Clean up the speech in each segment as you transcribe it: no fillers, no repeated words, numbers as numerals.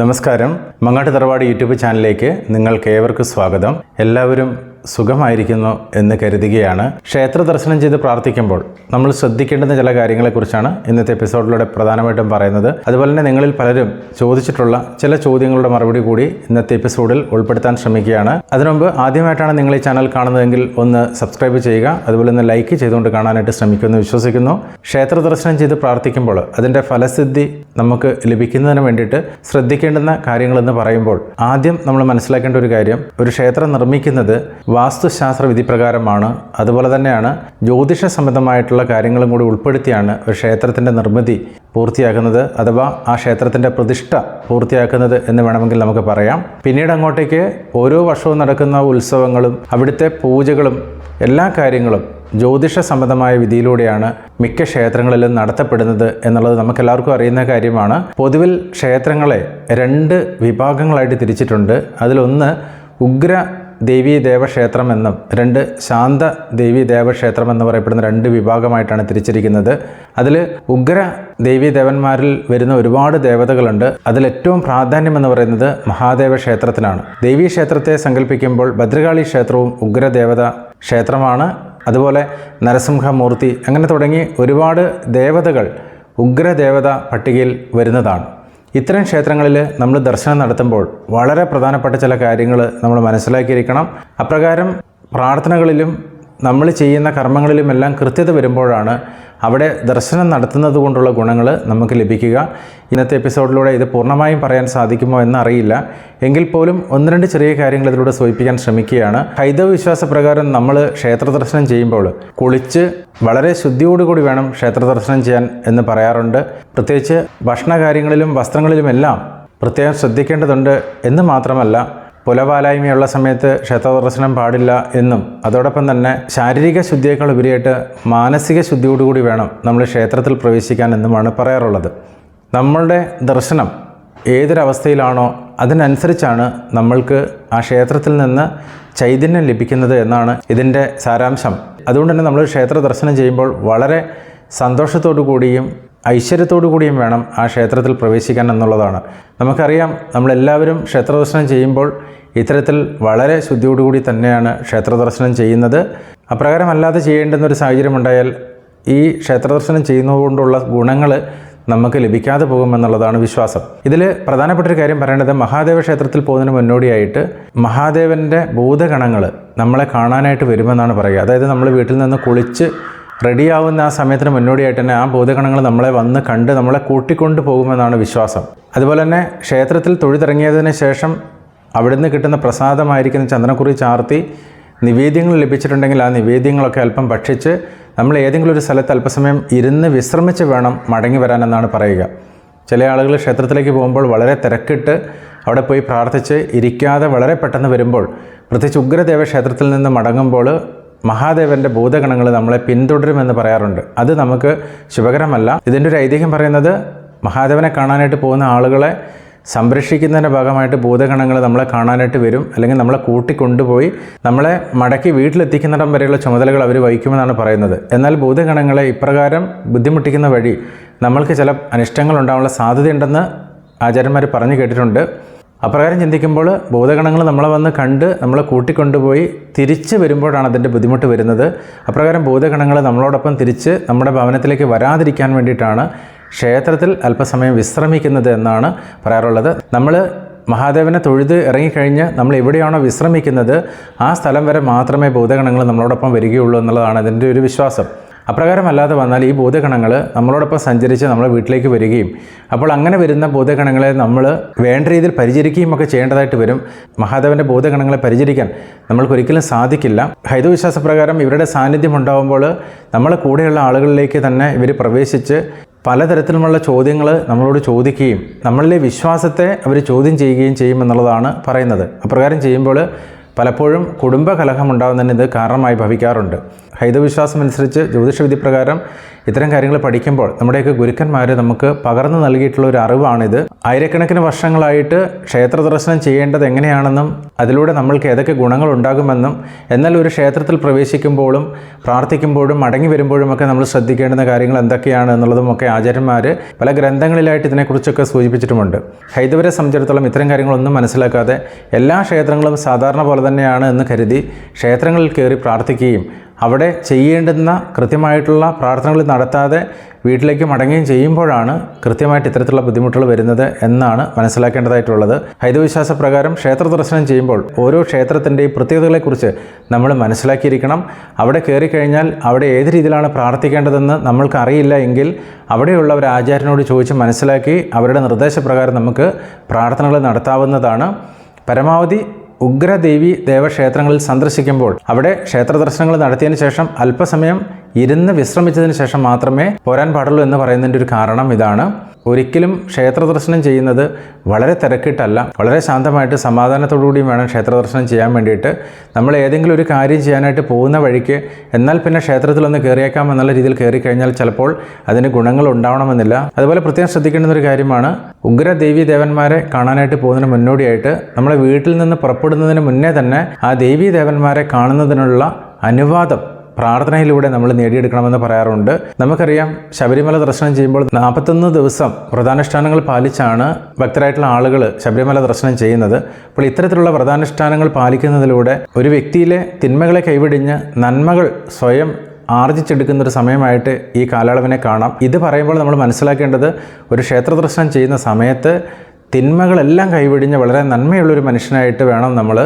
നമസ്കാരം. മങ്ങാട്ട് തറവാട് യൂട്യൂബ് ചാനലിലേക്ക് നിങ്ങൾക്കേവർക്കും സ്വാഗതം. എല്ലാവരും സുഖമായിരിക്കുന്നു എന്ന് കരുതുകയാണ്. ക്ഷേത്ര ദർശനം ചെയ്ത് പ്രാർത്ഥിക്കുമ്പോൾ നമ്മൾ ശ്രദ്ധിക്കേണ്ടുന്ന ചില കാര്യങ്ങളെക്കുറിച്ചാണ് ഇന്നത്തെ എപ്പിസോഡിലൂടെ പ്രധാനമായിട്ടും പറയുന്നത്. അതുപോലെ തന്നെ നിങ്ങളിൽ പലരും ചോദിച്ചിട്ടുള്ള ചില ചോദ്യങ്ങളുടെ മറുപടി കൂടി ഇന്നത്തെ എപ്പിസോഡിൽ ഉൾപ്പെടുത്താൻ ശ്രമിക്കുകയാണ്. അതിനുമുമ്പ് ആദ്യമായിട്ടാണ് നിങ്ങൾ ഈ ചാനൽ കാണുന്നതെങ്കിൽ ഒന്ന് സബ്സ്ക്രൈബ് ചെയ്യുക, അതുപോലെ ഒന്ന് ലൈക്ക് ചെയ്തുകൊണ്ട് കാണാനായിട്ട് ശ്രമിക്കുമെന്ന് വിശ്വസിക്കുന്നു. ക്ഷേത്ര ദർശനം ചെയ്ത് പ്രാർത്ഥിക്കുമ്പോൾ അതിൻ്റെ ഫലസിദ്ധി നമുക്ക് ലഭിക്കുന്നതിന് വേണ്ടിയിട്ട് ശ്രദ്ധിക്കേണ്ടുന്ന കാര്യങ്ങളെന്ന് പറയുമ്പോൾ ആദ്യം നമ്മൾ മനസ്സിലാക്കേണ്ട ഒരു കാര്യം, ഒരു ക്ഷേത്രം നിർമ്മിക്കുന്നത് വാസ്തുശാസ്ത്ര വിധി പ്രകാരമാണ്. അതുപോലെ തന്നെയാണ് ജ്യോതിഷ സംബന്ധമായിട്ടുള്ള കാര്യങ്ങളും കൂടി ഉൾപ്പെടുത്തിയാണ് ഒരു ക്ഷേത്രത്തിൻ്റെ നിർമ്മിതി പൂർത്തിയാക്കുന്നത്, അഥവാ ആ ക്ഷേത്രത്തിൻ്റെ പ്രതിഷ്ഠ പൂർത്തിയാക്കുന്നത് എന്ന് വേണമെങ്കിൽ നമുക്ക് പറയാം. പിന്നീട് അങ്ങോട്ടേക്ക് ഓരോ വർഷവും നടക്കുന്ന ഉത്സവങ്ങളും അവിടുത്തെ പൂജകളും എല്ലാ കാര്യങ്ങളും ജ്യോതിഷ സംബന്ധമായ വിധിയിലൂടെയാണ് മിക്ക ക്ഷേത്രങ്ങളിലും നടത്തപ്പെടുന്നത് എന്നുള്ളത് നമുക്കെല്ലാവർക്കും അറിയുന്ന കാര്യമാണ്. പൊതുവിൽ ക്ഷേത്രങ്ങളെ രണ്ട് വിഭാഗങ്ങളായിട്ട് തിരിച്ചിട്ടുണ്ട്. അതിലൊന്ന് ഉഗ്ര ദേവീ ദേവക്ഷേത്രം എന്നും രണ്ട് ശാന്ത ദേവീ ദേവക്ഷേത്രം എന്ന് പറയപ്പെടുന്ന രണ്ട് വിഭാഗമായിട്ടാണ് തിരിച്ചിരിക്കുന്നത്. അതിൽ ഉഗ്ര ദേവീ ദേവന്മാരിൽ വരുന്ന ഒരുപാട് ദേവതകളുണ്ട്. അതിലേറ്റവും പ്രാധാന്യം എന്ന് പറയുന്നത് മഹാദേവ ക്ഷേത്രത്തിനാണ്. ദേവീ ക്ഷേത്രത്തെ സങ്കല്പിക്കുമ്പോൾ ഭദ്രകാളി ക്ഷേത്രവും ഉഗ്രദേവത ക്ഷേത്രമാണ്. അതുപോലെ നരസിംഹമൂർത്തി അങ്ങനെ തുടങ്ങി ഒരുപാട് ദേവതകൾ ഉഗ്രദേവത പട്ടികയിൽ വരുന്നതാണ്. ഇത്തരം ക്ഷേത്രങ്ങളിൽ നമ്മൾ ദർശനം നടത്തുമ്പോൾ വളരെ പ്രധാനപ്പെട്ട ചില കാര്യങ്ങൾ നമ്മൾ മനസ്സിലാക്കിയിരിക്കണം. അപ്രകാരം പ്രാർത്ഥനകളിലും നമ്മൾ ചെയ്യുന്ന കർമ്മങ്ങളിലുമെല്ലാം കൃത്യത വരുമ്പോഴാണ് അവിടെ ദർശനം നടത്തുന്നത് കൊണ്ടുള്ള ഗുണങ്ങൾ നമുക്ക് ലഭിക്കുക. ഇന്നത്തെ എപ്പിസോഡിലൂടെ ഇത് പൂർണ്ണമായും പറയാൻ സാധിക്കുമോ എന്നറിയില്ല. എങ്കിൽ പോലും ഒന്ന് രണ്ട് ചെറിയ കാര്യങ്ങൾ ഇതിലൂടെ സൂചിപ്പിക്കാൻ ശ്രമിക്കുകയാണ്. ഹൈന്ദവ വിശ്വാസപ്രകാരം നമ്മൾ ക്ഷേത്ര ദർശനം ചെയ്യുമ്പോൾ കുളിച്ച് വളരെ ശുദ്ധിയോടുകൂടി വേണം ക്ഷേത്ര ദർശനം ചെയ്യാൻ എന്ന് പറയാറുണ്ട്. പ്രത്യേകിച്ച് ഭക്ഷണകാര്യങ്ങളിലും വസ്ത്രങ്ങളിലുമെല്ലാം പ്രത്യേകം ശ്രദ്ധിക്കേണ്ടതുണ്ട് എന്ന് മാത്രമല്ല, പുലവാലായ്മയുള്ള സമയത്ത് ക്ഷേത്ര ദർശനം പാടില്ല എന്നും അതോടൊപ്പം തന്നെ ശാരീരിക ശുദ്ധിയേക്കാൾ ഉപരിയായിട്ട് മാനസിക ശുദ്ധിയോടുകൂടി വേണം നമ്മൾ ക്ഷേത്രത്തിൽ പ്രവേശിക്കാൻ എന്നുമാണ് പറയാറുള്ളത്. നമ്മളുടെ ദർശനം ഏതൊരവസ്ഥയിലാണോ അതിനനുസരിച്ചാണ് നമ്മൾക്ക് ആ ക്ഷേത്രത്തിൽ നിന്ന് ചൈതന്യം ലഭിക്കുന്നത് എന്നാണ് ഇതിൻ്റെ സാരാംശം. അതുകൊണ്ട് തന്നെ നമ്മൾ ക്ഷേത്ര ദർശനം ചെയ്യുമ്പോൾ വളരെ സന്തോഷത്തോടു കൂടിയും ഐശ്വര്യത്തോടു കൂടിയും വേണം ആ ക്ഷേത്രത്തിൽ പ്രവേശിക്കാൻ എന്നുള്ളതാണ്. നമുക്കറിയാം, നമ്മളെല്ലാവരും ക്ഷേത്ര ദർശനം ചെയ്യുമ്പോൾ ഇത്തരത്തിൽ വളരെ ശുദ്ധിയോടുകൂടി തന്നെയാണ് ക്ഷേത്ര ദർശനം ചെയ്യുന്നത്. അപ്രകാരമല്ലാതെ ചെയ്യേണ്ടുന്നൊരു സാഹചര്യം ഉണ്ടായാൽ ഈ ക്ഷേത്ര ദർശനം ചെയ്യുന്നതുകൊണ്ടുള്ള ഗുണങ്ങൾ നമുക്ക് ലഭിക്കാതെ പോകുമെന്നുള്ളതാണ് വിശ്വാസം. ഇതിൽ പ്രധാനപ്പെട്ടൊരു കാര്യം പറയേണ്ടത്, മഹാദേവ ക്ഷേത്രത്തിൽ പോകുന്നതിന് മുന്നോടിയായിട്ട് മഹാദേവൻ്റെ ഭൂതഗണങ്ങൾ നമ്മളെ കാണാനായിട്ട് വരുമെന്നാണ് പറയുക. അതായത് നമ്മൾ വീട്ടിൽ നിന്ന് കുളിച്ച് റെഡിയാവുന്ന ആ സമയത്തിന് മുന്നോടിയായിട്ട് തന്നെ ആ ഭൂതഗണങ്ങൾ നമ്മളെ വന്ന് കണ്ട് നമ്മളെ കൂട്ടിക്കൊണ്ട് പോകുമെന്നാണ് വിശ്വാസം. അതുപോലെ തന്നെ ക്ഷേത്രത്തിൽ തൊഴുതിറങ്ങിയതിന് ശേഷം അവിടുന്ന് കിട്ടുന്ന പ്രസാദമായിരിക്കുന്ന ചന്ദനക്കുറി ചാർത്തി നിവേദ്യങ്ങൾ ലഭിച്ചിട്ടുണ്ടെങ്കിൽ ആ നിവേദ്യങ്ങളൊക്കെ അല്പം ഭക്ഷിച്ച് നമ്മൾ ഏതെങ്കിലും ഒരു സ്ഥലത്ത് അല്പസമയം ഇരുന്ന് വിശ്രമിച്ച് വേണം മടങ്ങി വരാനെന്നാണ് പറയുക. ചില ആളുകൾ ക്ഷേത്രത്തിലേക്ക് പോകുമ്പോൾ വളരെ തിരക്കിട്ട് അവിടെ പോയി പ്രാർത്ഥിച്ച് ഇരിക്കാതെ വളരെ പെട്ടെന്ന് വരുമ്പോൾ, പ്രത്യേകിച്ച് ഉഗ്രദേവ ക്ഷേത്രത്തിൽ നിന്ന് മടങ്ങുമ്പോൾ മഹാദേവൻ്റെ ഭൂതഗണങ്ങൾ നമ്മളെ പിന്തുടരുമെന്ന് പറയാറുണ്ട്. അത് നമുക്ക് ശുഭകരമല്ല. ഇതിൻ്റെ ഒരു ഐതിഹ്യം പറയുന്നത്, മഹാദേവനെ കാണാനായിട്ട് പോകുന്ന ആളുകളെ സംരക്ഷിക്കുന്നതിൻ്റെ ഭാഗമായിട്ട് ഭൂതഗണങ്ങൾ നമ്മളെ കാണാനായിട്ട് വരും, അല്ലെങ്കിൽ നമ്മളെ കൂട്ടിക്കൊണ്ടുപോയി നമ്മളെ മടക്കി വീട്ടിലെത്തിക്കുന്നിടം വരെയുള്ള ചുമതലകൾ അവർ വഹിക്കുമെന്നാണ് പറയുന്നത്. എന്നാൽ ഭൂതഗണങ്ങളെ ഇപ്രകാരം ബുദ്ധിമുട്ടിക്കുന്ന വഴി നമ്മൾക്ക് ചില അനിഷ്ടങ്ങൾ ഉണ്ടാകാനുള്ള സാധ്യതയുണ്ടെന്ന് ആചാര്യന്മാർ പറഞ്ഞു കേട്ടിട്ടുണ്ട്. അപ്രകാരം ചിന്തിക്കുമ്പോൾ ഭൂതഗണങ്ങൾ നമ്മളെ വന്ന് കണ്ട് നമ്മളെ കൂട്ടിക്കൊണ്ടുപോയി തിരിച്ച് വരുമ്പോഴാണ് അതിൻ്റെ ബുദ്ധിമുട്ട് വരുന്നത്. അപ്രകാരം ഭൂതഗണങ്ങൾ നമ്മളോടൊപ്പം തിരിച്ച് നമ്മുടെ ഭവനത്തിലേക്ക് വരാതിരിക്കാൻ വേണ്ടിയിട്ടാണ് ക്ഷേത്രത്തിൽ അല്പസമയം വിശ്രമിക്കുന്നത് എന്നാണ് പറയാറുള്ളത്. നമ്മൾ മഹാദേവനെ തൊഴുത് ഇറങ്ങിക്കഴിഞ്ഞ് നമ്മൾ എവിടെയാണോ വിശ്രമിക്കുന്നത് ആ സ്ഥലം വരെ മാത്രമേ ഭൂതഗണങ്ങൾ നമ്മളോടൊപ്പം വരികയുള്ളൂ എന്നുള്ളതാണ് അതിൻ്റെ ഒരു വിശ്വാസം. അപ്രകാരമല്ലാതെ വന്നാൽ ഈ ഭൂതഗണങ്ങൾ നമ്മളോടൊപ്പം സഞ്ചരിച്ച് നമ്മളെ വീട്ടിലേക്ക് വരികയും അപ്പോൾ അങ്ങനെ വരുന്ന ഭൂതഗണങ്ങളെ നമ്മൾ വേണ്ട രീതിയിൽ പരിചരിക്കുകയും ഒക്കെ ചെയ്യേണ്ടതായിട്ട് വരും. മഹാദേവൻ്റെ ഭൂതഗണങ്ങളെ പരിചരിക്കാൻ നമ്മൾക്കൊരിക്കലും സാധിക്കില്ല. ഹൈന്ദവ വിശ്വാസപ്രകാരം ഇവരുടെ സാന്നിധ്യം ഉണ്ടാകുമ്പോൾ നമ്മളെ കൂടെയുള്ള ആളുകളിലേക്ക് തന്നെ ഇവർ പ്രവേശിച്ച് പലതരത്തിലുമുള്ള ചോദ്യങ്ങൾ നമ്മളോട് ചോദിക്കുകയും നമ്മളിലെ വിശ്വാസത്തെ അവർ ചോദ്യം ചെയ്യുകയും ചെയ്യുമെന്നുള്ളതാണ് പറയുന്നത്. അപ്രകാരം ചെയ്യുമ്പോൾ പലപ്പോഴും കുടുംബകലഹം ഉണ്ടാകുന്നതിന് ഇത് കാരണമായി ഭവിക്കാറുണ്ട്. ഹൈന്ദവവിശ്വാസം അനുസരിച്ച് ജ്യോതിഷവിധി പ്രകാരം ഇത്തരം കാര്യങ്ങൾ പഠിക്കുമ്പോൾ നമ്മുടെയൊക്കെ ഗുരുക്കന്മാർ നമുക്ക് പകർന്നു നൽകിയിട്ടുള്ള ഒരു അറിവാണിത്. ആയിരക്കണക്കിന് വർഷങ്ങളായിട്ട് ക്ഷേത്ര ദർശനം ചെയ്യേണ്ടത് എങ്ങനെയാണെന്നും അതിലൂടെ നമ്മൾക്ക് ഏതൊക്കെ ഗുണങ്ങൾ ഉണ്ടാകുമെന്നും എന്നാൽ ഒരു ക്ഷേത്രത്തിൽ പ്രവേശിക്കുമ്പോഴും പ്രാർത്ഥിക്കുമ്പോഴും മടങ്ങി വരുമ്പോഴുമൊക്കെ നമ്മൾ ശ്രദ്ധിക്കേണ്ടുന്ന കാര്യങ്ങൾ എന്തൊക്കെയാണ് എന്നുള്ളതുമൊക്കെ ആചാര്യന്മാർ പല ഗ്രന്ഥങ്ങളിലായിട്ട് ഇതിനെക്കുറിച്ചൊക്കെ സൂചിപ്പിച്ചിട്ടുമുണ്ട്. ഹൈന്ദവരെ സംബന്ധിച്ചിടത്തോളം ഇത്തരം കാര്യങ്ങളൊന്നും മനസ്സിലാക്കാതെ എല്ലാ ക്ഷേത്രങ്ങളും സാധാരണ പോലെ തന്നെയാണ് എന്ന് കരുതി ക്ഷേത്രങ്ങളിൽ കയറി പ്രാർത്ഥിക്കുകയും അവിടെ ചെയ്യേണ്ടുന്ന കൃത്യമായിട്ടുള്ള പ്രാർത്ഥനകൾ നടത്താതെ വീട്ടിലേക്ക് മടങ്ങുകയും ചെയ്യുമ്പോഴാണ് കൃത്യമായിട്ട് ഇത്തരത്തിലുള്ള ബുദ്ധിമുട്ടുകൾ വരുന്നത് എന്നാണ് മനസ്സിലാക്കേണ്ടതായിട്ടുള്ളത്. ഹൈന്ദവവിശ്വാസ പ്രകാരം ക്ഷേത്ര ദർശനം ചെയ്യുമ്പോൾ ഓരോ ക്ഷേത്രത്തിൻ്റെയും പ്രത്യേകതകളെക്കുറിച്ച് നമ്മൾ മനസ്സിലാക്കിയിരിക്കണം. അവിടെ കയറിക്കഴിഞ്ഞാൽ അവിടെ ഏത് രീതിയിലാണ് പ്രാർത്ഥിക്കേണ്ടതെന്ന് നമ്മൾക്ക് അറിയില്ല എങ്കിൽ അവിടെയുള്ള ഒരു ആചാര്യനോട് ചോദിച്ച് മനസ്സിലാക്കി അവരുടെ നിർദ്ദേശപ്രകാരം നമുക്ക് പ്രാർത്ഥനകൾ നടത്താവുന്നതാണ്. പരമാവധി ഉഗ്രദേവി ദേവക്ഷേത്രങ്ങളിൽ സന്ദർശിക്കുമ്പോൾ അവിടെ ക്ഷേത്ര ദർശനങ്ങൾ നടത്തിയതിന് ശേഷം അല്പസമയം ഇരുന്ന് വിശ്രമിച്ചതിന് ശേഷം മാത്രമേ പോരാൻ പാടുള്ളൂ എന്ന് പറയുന്നതിൻ്റെ ഒരു കാരണം ഇതാണ്. ഒരിക്കലും ക്ഷേത്ര ദർശനം ചെയ്യുന്നത് വളരെ തിരക്കിട്ടല്ല, വളരെ ശാന്തമായിട്ട് സമാധാനത്തോടുകൂടിയും വേണം ക്ഷേത്ര ദർശനം ചെയ്യാൻ വേണ്ടിയിട്ട്. നമ്മൾ ഏതെങ്കിലും ഒരു കാര്യം ചെയ്യാനായിട്ട് പോകുന്ന വഴിക്ക് എന്നാൽ പിന്നെ ക്ഷേത്രത്തിലൊന്ന് കയറിയേക്കാം എന്നുള്ള രീതിയിൽ കയറിക്കഴിഞ്ഞാൽ ചിലപ്പോൾ അതിന് ഗുണങ്ങൾ ഉണ്ടാവണമെന്നില്ല. അതുപോലെ പ്രത്യേകം ശ്രദ്ധിക്കേണ്ടുന്ന ഒരു കാര്യമാണ്, ഉഗ്രദേവി ദേവന്മാരെ കാണാനായിട്ട് പോകുന്നതിന് മുന്നോടിയായിട്ട് നമ്മളെ വീട്ടിൽ നിന്ന് പുറപ്പെടുന്നതിന് മുന്നേ തന്നെ ആ ദേവീ ദേവന്മാരെ കാണുന്നതിനുള്ള അനുവാദം പ്രാർത്ഥനയിലൂടെ നമ്മൾ നേടിയെടുക്കണമെന്ന് പറയാറുണ്ട്. നമുക്കറിയാം, ശബരിമല ദർശനം ചെയ്യുമ്പോൾ 41 ദിവസം വ്രതാനുഷ്ഠാനങ്ങൾ പാലിച്ചാണ് ഭക്തരായിട്ടുള്ള ആളുകൾ ശബരിമല ദർശനം ചെയ്യുന്നത്. അപ്പോൾ ഇത്തരത്തിലുള്ള വ്രതാനുഷ്ഠാനങ്ങൾ പാലിക്കുന്നതിലൂടെ ഒരു വ്യക്തിയിലെ തിന്മകളെ കൈവിടിഞ്ഞ് നന്മകൾ സ്വയം ആർജിച്ചെടുക്കുന്നൊരു സമയമായിട്ട് ഈ കാലയളവിനെ കാണാം. ഇത് പറയുമ്പോൾ നമ്മൾ മനസ്സിലാക്കേണ്ടത്, ഒരു ക്ഷേത്ര ദർശനം ചെയ്യുന്ന സമയത്ത് തിന്മകളെല്ലാം കൈവിടിഞ്ഞ് വളരെ നന്മയുള്ളൊരു മനുഷ്യനായിട്ട് വേണം നമ്മൾ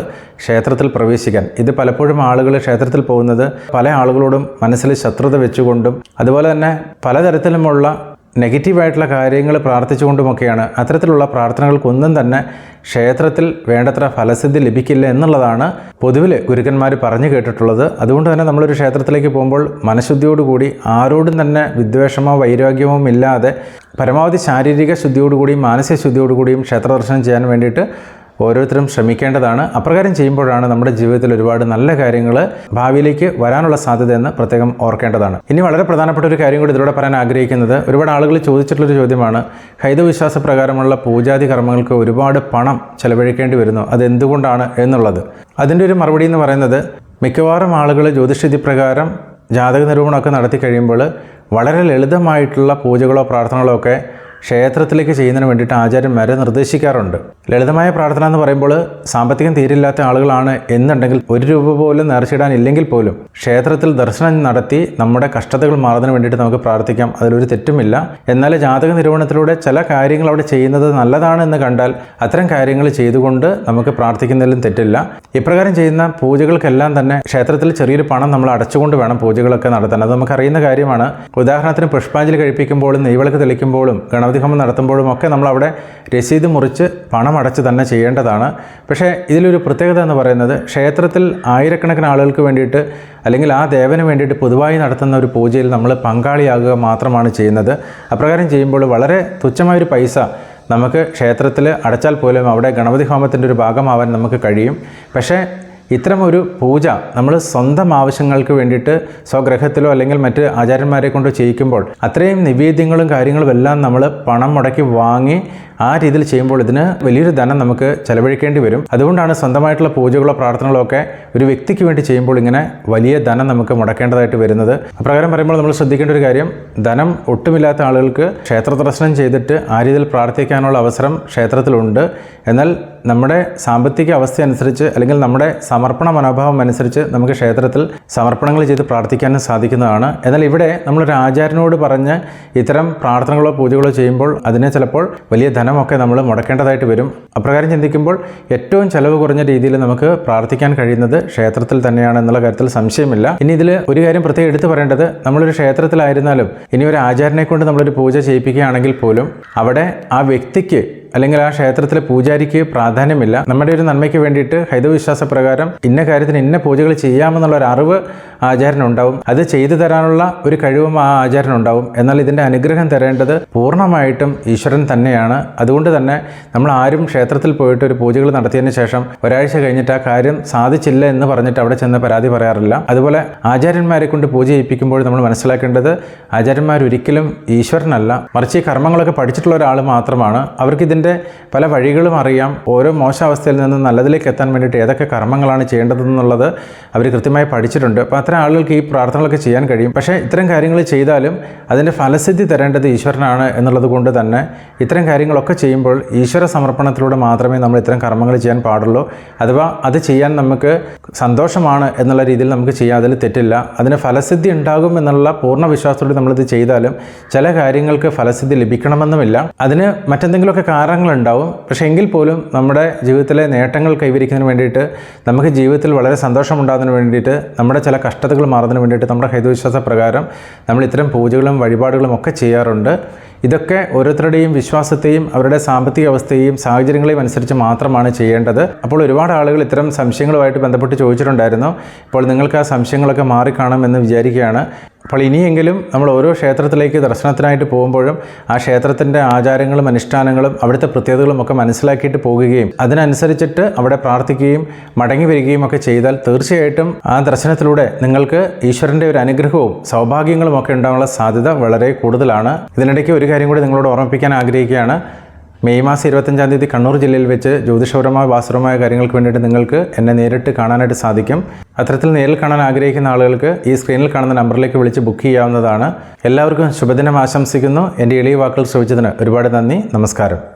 ക്ഷേത്രത്തിൽ പ്രവേശിക്കാൻ. ഇത് പലപ്പോഴും ആളുകൾ ക്ഷേത്രത്തിൽ പോകുന്നത് പല ആളുകളോടും മനസ്സിൽ ശത്രുത വെച്ചുകൊണ്ടും അതുപോലെ തന്നെ പലതരത്തിലുമുള്ള നെഗറ്റീവായിട്ടുള്ള കാര്യങ്ങൾ പ്രാർത്ഥിച്ചുകൊണ്ടുമൊക്കെയാണ്. അത്തരത്തിലുള്ള പ്രാർത്ഥനകൾക്കൊന്നും തന്നെ ക്ഷേത്രത്തിൽ വേണ്ടത്ര ഫലസിദ്ധി ലഭിക്കില്ല എന്നുള്ളതാണ് പൊതുവിൽ ഗുരുക്കന്മാർ പറഞ്ഞു കേട്ടിട്ടുള്ളത്. അതുകൊണ്ട് തന്നെ നമ്മളൊരു ക്ഷേത്രത്തിലേക്ക് പോകുമ്പോൾ മനഃശുദ്ധിയോടുകൂടി ആരോടും തന്നെ വിദ്വേഷമോ വൈരാഗ്യമോ ഇല്ലാതെ പരമാവധി ശാരീരിക ശുദ്ധിയോടുകൂടിയും മാനസിക ശുദ്ധിയോടുകൂടിയും ക്ഷേത്ര ദർശനം ചെയ്യാൻ വേണ്ടിയിട്ട് ഓരോരുത്തരും ശ്രമിക്കേണ്ടതാണ്. അപ്രകാരം ചെയ്യുമ്പോഴാണ് നമ്മുടെ ജീവിതത്തിൽ ഒരുപാട് നല്ല കാര്യങ്ങൾ ഭാവിയിലേക്ക് വരാനുള്ള സാധ്യതയെന്ന് പ്രത്യേകം ഓർക്കേണ്ടതാണ്. ഇനി വളരെ പ്രധാനപ്പെട്ട ഒരു കാര്യം കൂടി ഇതിലൂടെ പറയാൻ ആഗ്രഹിക്കുന്നത്, ഒരുപാട് ആളുകൾ ചോദിച്ചിട്ടുള്ളൊരു ചോദ്യമാണ്, ഹൈന്ദവവിശ്വാസ പ്രകാരമുള്ള പൂജാതി കർമ്മങ്ങൾക്ക് ഒരുപാട് പണം ചെലവഴിക്കേണ്ടി വരുന്നു, അതെന്തുകൊണ്ടാണ് എന്നുള്ളത്. അതിൻ്റെ ഒരു മറുപടി എന്ന് പറയുന്നത്, മിക്കവാറും ആളുകൾ ജ്യോതിഷവിധി പ്രകാരം ജാതക നിരൂപണമൊക്കെ നടത്തി കഴിയുമ്പോൾ വളരെ ലളിതമായിട്ടുള്ള പൂജകളോ പ്രാർത്ഥനകളോ ഒക്കെ ക്ഷേത്രത്തിലേക്ക് ചെയ്യുന്നതിന് വേണ്ടിയിട്ട് ആചാര്യന്മാരെ നിർദ്ദേശിക്കാറുണ്ട്. ലളിതമായ പ്രാർത്ഥന എന്ന് പറയുമ്പോൾ സാമ്പത്തികം തീരില്ലാത്ത ആളുകളാണ് എന്നുണ്ടെങ്കിൽ 1 രൂപ പോലും നേർച്ചിടാനില്ലെങ്കിൽ പോലും ക്ഷേത്രത്തിൽ ദർശനം നടത്തി നമ്മുടെ കഷ്ടതകൾ മാറുന്നതിന് വേണ്ടിയിട്ട് നമുക്ക് പ്രാർത്ഥിക്കാം, അതിലൊരു തെറ്റുമില്ല. എന്നാൽ ജാതക നിരൂപണത്തിലൂടെ ചില കാര്യങ്ങൾ അവിടെ ചെയ്യുന്നത് നല്ലതാണെന്ന് കണ്ടാൽ അത്തരം കാര്യങ്ങൾ ചെയ്തുകൊണ്ട് നമുക്ക് പ്രാർത്ഥിക്കുന്നതിലും തെറ്റില്ല. ഇപ്രകാരം ചെയ്യുന്ന പൂജകൾക്കെല്ലാം തന്നെ ക്ഷേത്രത്തിൽ ചെറിയൊരു പണം നമ്മൾ അടച്ചുകൊണ്ട് വേണം പൂജകളൊക്കെ നടത്താൻ. അത് നമുക്കറിയുന്ന കാര്യമാണ്. ഉദാഹരണത്തിന് പുഷ്പാഞ്ജലി കഴിപ്പിക്കുമ്പോഴും നെയ്വിളക്ക് തെളിക്കുമ്പോഴും ഗണപതി ഹോമം നടത്തുമ്പോഴും ഒക്കെ നമ്മളവിടെ രസീത് മുറിച്ച് പണം അടച്ച് തന്നെ ചെയ്യേണ്ടതാണ്. പക്ഷേ ഇതിലൊരു പ്രത്യേകത എന്ന് പറയുന്നത്, ക്ഷേത്രത്തിൽ ആയിരക്കണക്കിന് ആളുകൾക്ക് വേണ്ടിയിട്ട് അല്ലെങ്കിൽ ആ ദേവന് വേണ്ടിയിട്ട് പൊതുവായി നടത്തുന്ന ഒരു പൂജയിൽ നമ്മൾ പങ്കാളിയാകുക മാത്രമാണ് ചെയ്യുന്നത്. അപ്രകാരം ചെയ്യുമ്പോൾ വളരെ തുച്ഛമായൊരു പൈസ നമുക്ക് ക്ഷേത്രത്തിൽ അടച്ചാൽ പോലും അവിടെ ഗണപതി ഹോമത്തിൻ്റെ ഒരു ഭാഗമാവാൻ നമുക്ക് കഴിയും. പക്ഷേ ഇത്തരം ഒരു പൂജ നമ്മൾ സ്വന്തം ആവശ്യങ്ങൾക്ക് വേണ്ടിയിട്ട് സ്വഗ്രഹത്തിലോ അല്ലെങ്കിൽ മറ്റ് ആചാര്യന്മാരെ കൊണ്ട് ചെയ്യിക്കുമ്പോൾ അത്രയും നിവേദ്യങ്ങളും കാര്യങ്ങളും എല്ലാം നമ്മൾ പണം മുടക്കി വാങ്ങി ആ രീതിയിൽ ചെയ്യുമ്പോൾ ഇതിന് വലിയൊരു ധനം നമുക്ക് ചെലവഴിക്കേണ്ടി വരും. അതുകൊണ്ടാണ് സ്വന്തമായിട്ടുള്ള പൂജകളോ പ്രാർത്ഥനകളോ ഒക്കെ ഒരു വ്യക്തിക്ക് വേണ്ടി ചെയ്യുമ്പോൾ ഇങ്ങനെ വലിയ ധനം നമുക്ക് മുടക്കേണ്ടതായിട്ട് വരുന്നത്. അപ്രകാരം പറയുമ്പോൾ നമ്മൾ ശ്രദ്ധിക്കേണ്ട ഒരു കാര്യം, ധനം ഒട്ടുമില്ലാത്ത ആളുകൾക്ക് ക്ഷേത്ര ദർശനം ചെയ്തിട്ട് ആ രീതിയിൽ പ്രാർത്ഥിക്കാനുള്ള അവസരം ക്ഷേത്രത്തിലുണ്ട്. എന്നാൽ നമ്മുടെ സാമ്പത്തിക അവസ്ഥ അനുസരിച്ച് അല്ലെങ്കിൽ നമ്മുടെ സമർപ്പണ മനോഭാവം അനുസരിച്ച് നമുക്ക് ക്ഷേത്രത്തിൽ സമർപ്പണങ്ങൾ ചെയ്ത് പ്രാർത്ഥിക്കാനും സാധിക്കുന്നതാണ്. എന്നാൽ ഇവിടെ നമ്മളൊരു ആചാര്യനോട് പറഞ്ഞ് ഇത്തരം പ്രാർത്ഥനകളോ പൂജകളോ ചെയ്യുമ്പോൾ അതിനെ ചിലപ്പോൾ വലിയ ധനമൊക്കെ നമ്മൾ മുടക്കേണ്ടതായിട്ട് വരും. അപ്രകാരം ചിന്തിക്കുമ്പോൾ ഏറ്റവും ചെലവ് കുറഞ്ഞ രീതിയിൽ നമുക്ക് പ്രാർത്ഥിക്കാൻ കഴിയുന്നത് ക്ഷേത്രത്തിൽ തന്നെയാണ് എന്നുള്ള കാര്യത്തിൽ സംശയമില്ല. ഇനി ഇതിൽ ഒരു കാര്യം പ്രത്യേകം എടുത്തു പറയേണ്ടത്, നമ്മളൊരു ക്ഷേത്രത്തിലായിരുന്നാലും ഇനി ഒരു ആചാര്യനെ കൊണ്ട് നമ്മളൊരു പൂജ ചെയ്യിപ്പിക്കുകയാണെങ്കിൽ പോലും അവിടെ ആ വ്യക്തിക്ക് അല്ലെങ്കിൽ ആ ക്ഷേത്രത്തിലെ പൂജാരിക്ക് പ്രാധാന്യമില്ല. നമ്മുടെ ഒരു നന്മയ്ക്ക് വേണ്ടിയിട്ട് ഹൈന്ദവ വിശ്വാസപ്രകാരം ഇന്ന കാര്യത്തിന് ഇന്ന പൂജകൾ ചെയ്യാമെന്നുള്ള ഒരു അറിവ് ആചാര്യനുണ്ടാവും. അത് ചെയ്തു തരാനുള്ള ഒരു കഴിവും ആ ആചാര്യനുണ്ടാവും. എന്നാൽ ഇതിൻ്റെ അനുഗ്രഹം തരേണ്ടത് പൂർണ്ണമായിട്ടും ഈശ്വരൻ തന്നെയാണ്. അതുകൊണ്ട് തന്നെ നമ്മൾ ആരും ക്ഷേത്രത്തിൽ പോയിട്ട് ഒരു പൂജകൾ നടത്തിയതിന് ശേഷം ഒരാഴ്ച കഴിഞ്ഞിട്ട് ആ കാര്യം സാധിച്ചില്ല എന്ന് പറഞ്ഞിട്ട് അവിടെ ചെന്ന് പരാതി പറയാറില്ല. അതുപോലെ ആചാര്യന്മാരെ കൊണ്ട് പൂജ ചെയ്യിപ്പിക്കുമ്പോൾ നമ്മൾ മനസ്സിലാക്കേണ്ടത് ആചാര്യന്മാർ ഒരിക്കലും ഈശ്വരനല്ല, മറിച്ച് ഈ കർമ്മങ്ങളൊക്കെ പഠിച്ചിട്ടുള്ള ഒരാൾ മാത്രമാണ്. അവർക്കിതിൻ്റെ പല വഴികളും അറിയാം. ഓരോ മോശാവസ്ഥയിൽ നിന്ന് നല്ലതിലേക്ക് എത്താൻ വേണ്ടിയിട്ട് ഏതൊക്കെ കർമ്മങ്ങളാണ് ചെയ്യേണ്ടതെന്നുള്ളത് അവർ കൃത്യമായി പഠിച്ചിട്ടുണ്ട്. അപ്പോൾ അത്തരം ആളുകൾക്ക് ഈ പ്രാർത്ഥനകളൊക്കെ ചെയ്യാൻ കഴിയും. പക്ഷേ ഇത്തരം കാര്യങ്ങൾ ചെയ്താലും അതിൻ്റെ ഫലസിദ്ധി തരേണ്ടത് ഈശ്വരനാണ് എന്നുള്ളത് കൊണ്ട് തന്നെ ഇത്തരം കാര്യങ്ങളൊക്കെ ചെയ്യുമ്പോൾ ഈശ്വര സമർപ്പണത്തിലൂടെ മാത്രമേ നമ്മൾ ഇത്തരം കർമ്മങ്ങൾ ചെയ്യാൻ പാടുള്ളൂ. അഥവാ അത് ചെയ്യാൻ നമുക്ക് സന്തോഷമാണ് എന്നുള്ള രീതിയിൽ നമുക്ക് ചെയ്യാം, അതിൽ തെറ്റില്ല. അതിന് ഫലസിദ്ധി ഉണ്ടാകും എന്നുള്ള പൂർണ്ണ വിശ്വാസത്തോടെ നമ്മളിത് ചെയ്താലും ചില കാര്യങ്ങൾക്ക് ഫലസിദ്ധി ലഭിക്കണമെന്നുമില്ല. അതിന് മറ്റെന്തെങ്കിലുമൊക്കെ കാരണങ്ങളുണ്ടാവും. പക്ഷേ എങ്കിൽ പോലും നമ്മുടെ ജീവിതത്തിലെ നേട്ടങ്ങൾ കൈവരിക്കുന്നതിന് വേണ്ടിയിട്ട്, നമുക്ക് ജീവിതത്തിൽ വളരെ സന്തോഷമുണ്ടാകുന്നതിന് വേണ്ടിയിട്ട്, നമ്മുടെ ചില കഷ്ടതകൾ മാറുന്നതിന് വേണ്ടിയിട്ട് നമ്മുടെ ഹൈന്ദവവിശ്വാസ പ്രകാരം നമ്മൾ ഇത്തരം പൂജകളും വഴിപാടുകളും ഒക്കെ ചെയ്യാറുണ്ട്. ഇതൊക്കെ ഓരോരുത്തരുടെയും വിശ്വാസത്തെയും അവരുടെ സാമ്പത്തിക അവസ്ഥയെയും സാഹചര്യങ്ങളെയും അനുസരിച്ച് മാത്രമാണ് ചെയ്യേണ്ടത്. അപ്പോൾ ഒരുപാട് ആളുകൾ ഇത്തരം സംശയങ്ങളുമായിട്ട് ബന്ധപ്പെട്ട് ചോദിച്ചിട്ടുണ്ടായിരുന്നു. ഇപ്പോൾ നിങ്ങൾക്ക് ആ സംശയങ്ങളൊക്കെ മാറിക്കാണുമെന്ന് വിചാരിക്കുകയാണ്. അപ്പോൾ ഇനിയെങ്കിലും നമ്മൾ ഓരോ ക്ഷേത്രത്തിലേക്ക് ദർശനത്തിനായിട്ട് പോകുമ്പോഴും ആ ക്ഷേത്രത്തിൻ്റെ ആചാരങ്ങളും അനുഷ്ഠാനങ്ങളും അവിടുത്തെ പ്രത്യേകതകളും ഒക്കെ മനസ്സിലാക്കിയിട്ട് പോകുകയും അതിനനുസരിച്ചിട്ട് അവിടെ പ്രാർത്ഥിക്കുകയും മടങ്ങി വരികയും ഒക്കെ ചെയ്താൽ തീർച്ചയായിട്ടും ആ ദർശനത്തിലൂടെ നിങ്ങൾക്ക് ഈശ്വരൻ്റെ ഒരു അനുഗ്രഹവും സൗഭാഗ്യങ്ങളും ഒക്കെ ഉണ്ടാകാനുള്ള സാധ്യത വളരെ കൂടുതലാണ്. ഇതിനിടയ്ക്ക് ഒരു കാര്യം കൂടി നിങ്ങളോട് ഓർമ്മിപ്പിക്കാൻ ആഗ്രഹിക്കുകയാണ്. മെയ് മാസം 25-ാം തീയതി കണ്ണൂർ ജില്ലയിൽ വെച്ച് ജ്യോതിഷപരമായ വാസ്തുപരമായ കാര്യങ്ങൾക്ക് വേണ്ടിയിട്ട് നിങ്ങൾക്ക് എന്നെ നേരിട്ട് കാണാനായിട്ട് സാധിക്കും. അത്തരത്തിൽ നേരിൽ കാണാൻ ആഗ്രഹിക്കുന്ന ആളുകൾക്ക് ഈ സ്ക്രീനിൽ കാണുന്ന നമ്പറിലേക്ക് വിളിച്ച് ബുക്ക് ചെയ്യാവുന്നതാണ്. എല്ലാവർക്കും ശുഭദിനം ആശംസിക്കുന്നു. എൻ്റെ എളിയ വാക്കുകൾ ശ്രവിച്ചതിന് ഒരുപാട് നന്ദി. നമസ്കാരം.